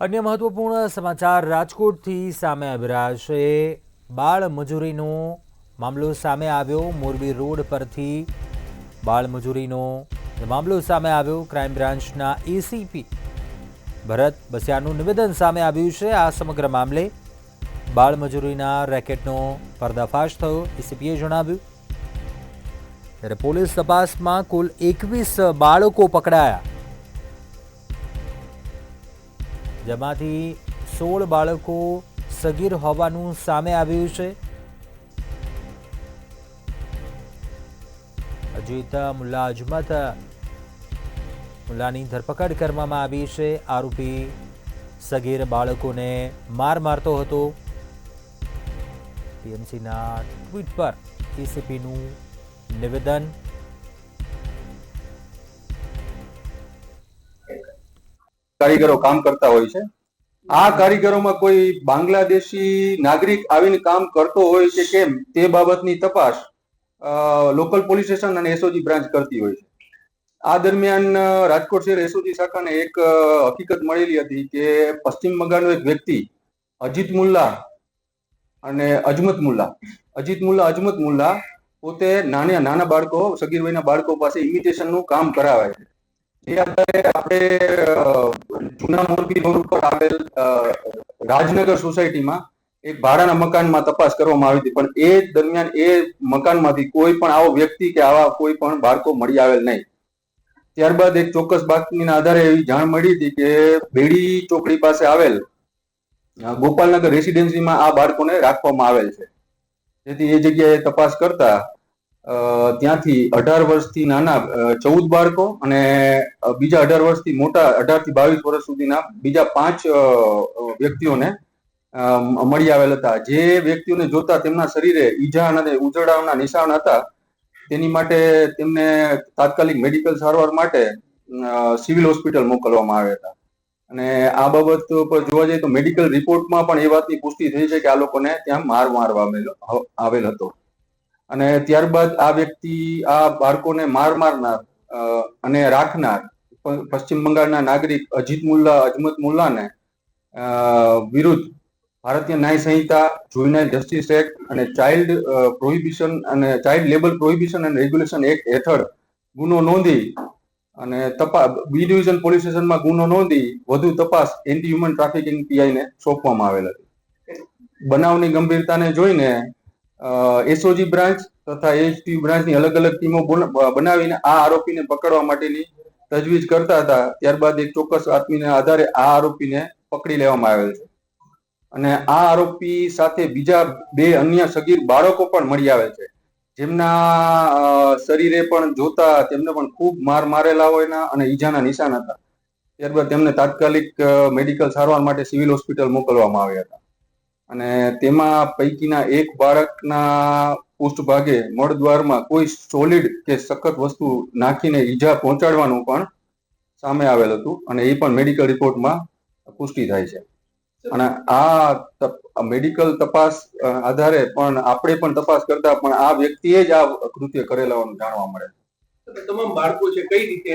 अन्य महत्वपूर्ण समाचार રાજકોટથી સામે આવી રહ્યા છે। બાળ મજૂરીનો મામલો સામે આવ્યો। મોરબી રોડ પરથી બાળ મજૂરીનો મામલો સામે આવ્યો। ક્રાઇમ બ્રાન્ચના એસીપી ભરત બસિયાનું નિવેદન સામે આવ્યું છે। આ સમગ્ર મામલે બાળ મજૂરીના રેકેટનો પર્દાફાશ થયો, એસીપીએ જણાવ્યું। ત્યારે પોલીસ તપાસમાં કુલ 21 બાળકો પકડાયા, જેમાંથી 16 બાળકો સગીર હોવાનું સામે આવ્યું છે। અજીત મુલ્લા અજમત મુલ્લાની ધરપકડ કરવામાં આવી છે। આરોપી સગીર બાળકોને માર મારતો હતો। ટીએમસીના ટ્વીટ પર એસીપીનું નિવેદન। કારીગરો કામ કરતા હોય છે। આ કારીગરોમાં કોઈ બાંગ્લાદેશી નાગરિક આવીને કામ કરતો હોય છે કેમ તે બાબતની તપાસ લોકલ પોલીસ સ્ટેશન અને એસઓજી બ્રાન્ચ કરતી હોય છે। આ દરમિયાન રાજકોટ શહેર એસઓજી શાખાને એક હકીકત મળેલી હતી કે પશ્ચિમ બંગાળનો એક વ્યક્તિ અજીત મુલ્લા અને અજમત મુલ્લા પોતે નાના બાળકો, સગીર વયના બાળકો પાસે ઇમિટેશનનું કામ કરાવે છે। જે આધારે આપણે જૂના મોરબી રોડ ઉપર આવેલ રાજનગર સોસાયટીમાં એક ભાડાના મકાનમાં તપાસ કરવામાં આવી હતી, પણ એ દરમિયાન એ મકાનમાંથી કોઈ પણ આવો વ્યક્તિ કે આવા કોઈ પણ બાળકો મળી આવેલ નહીં। ત્યારબાદ એક ચોક્કસ બાતમીના આધારે એવી જાણ મળી હતી કે બેડી ચોકડી પાસે આવેલ ગોપાલનગર રેસિડેન્સીમાં આ બાળકોને રાખવામાં આવેલ છે। જેથી એ જગ્યાએ તપાસ કરતા ત્યાંથી 18 વર્ષથી નાના 14 બાળકો અને બીજા 18 વર્ષથી મોટા 18 થી 22 વર્ષ સુધીના બીજા 5 વ્યક્તિઓને મળી આવેલ હતા। જે વ્યક્તિઓને જોતા તેમના શરીરે ઈજા અને ઉજળાના નિશાન હતા, તેની માટે તેમને તાત્કાલિક મેડિકલ સારવાર માટે સિવિલ હોસ્પિટલ મોકલવામાં આવ્યા હતા। અને આ બાબત પર જોવા જઈએ તો મેડિકલ રિપોર્ટમાં પણ એ વાતની પુષ્ટિ થઈ છે કે આ લોકોને ત્યાં માર મારવામાં આવેલ હતો। અને ત્યારબાદ આ વ્યક્તિ આ બાળકોને મારનાર અને રાખનાર પશ્ચિમ બંગાળના નાગરિક અજમત મુલ્લાને વિરુદ્ધ ભારતીય ન્યાય સંહિતા, જુવેનાઇલ જસ્ટિસ એક્ટ અને child labour prohibition and regulation act હેઠળ ગુનો નોંધી અને બી ડિવિઝન પોલીસ સ્ટેશનમાં ગુનો નોંધી વધુ તપાસ એન્ટી હ્યુમન ટ્રાફિકિંગ પીઆઈને સોંપવામાં આવેલ હતી। બનાવની ગંભીરતાને જોઈને એસઓજી બ્રાન્ચ તથા એએચટી બ્રાન્ચની અલગ અલગ ટીમો બનાવીને આ આરોપીને પકડવા માટેની તજવીજ કરતા હતા। ત્યારબાદ એક ચોક્કસ બાતમીના આધારે આ આરોપીને પકડી લેવામાં આવેલ છે અને આ આરોપી સાથે બીજા 2 અન્ય સગીર બાળકો પણ મળી આવે છે, જેમના શરીરે પણ જોતા તેમને પણ ખૂબ માર મારેલા હોયના અને ઈજાના નિશાન હતા। ત્યારબાદ તેમને તાત્કાલિક મેડિકલ સારવાર માટે સિવિલ હોસ્પિટલ મોકલવામાં આવ્યા હતા અને તેમાં પૈકીના એક બાળકના પૃષ્ઠભાગે મળદ્વારમાં કોઈ સોલિડ કે સખત વસ્તુ નાખીને ઈજા પહોંચાડવાનું પણ સામે આવેલ હતું અને એ પણ મેડિકલ રિપોર્ટમાં પુષ્ટિ થાય છે। અને આ મેડિકલ તપાસ આધારે પણ આપણે પણ તપાસ કરતા પણ આ વ્યક્તિએ જ આ કૃત્ય કરેલા જાણવા મળે છે। તમામ બાળકો છે, કઈ રીતે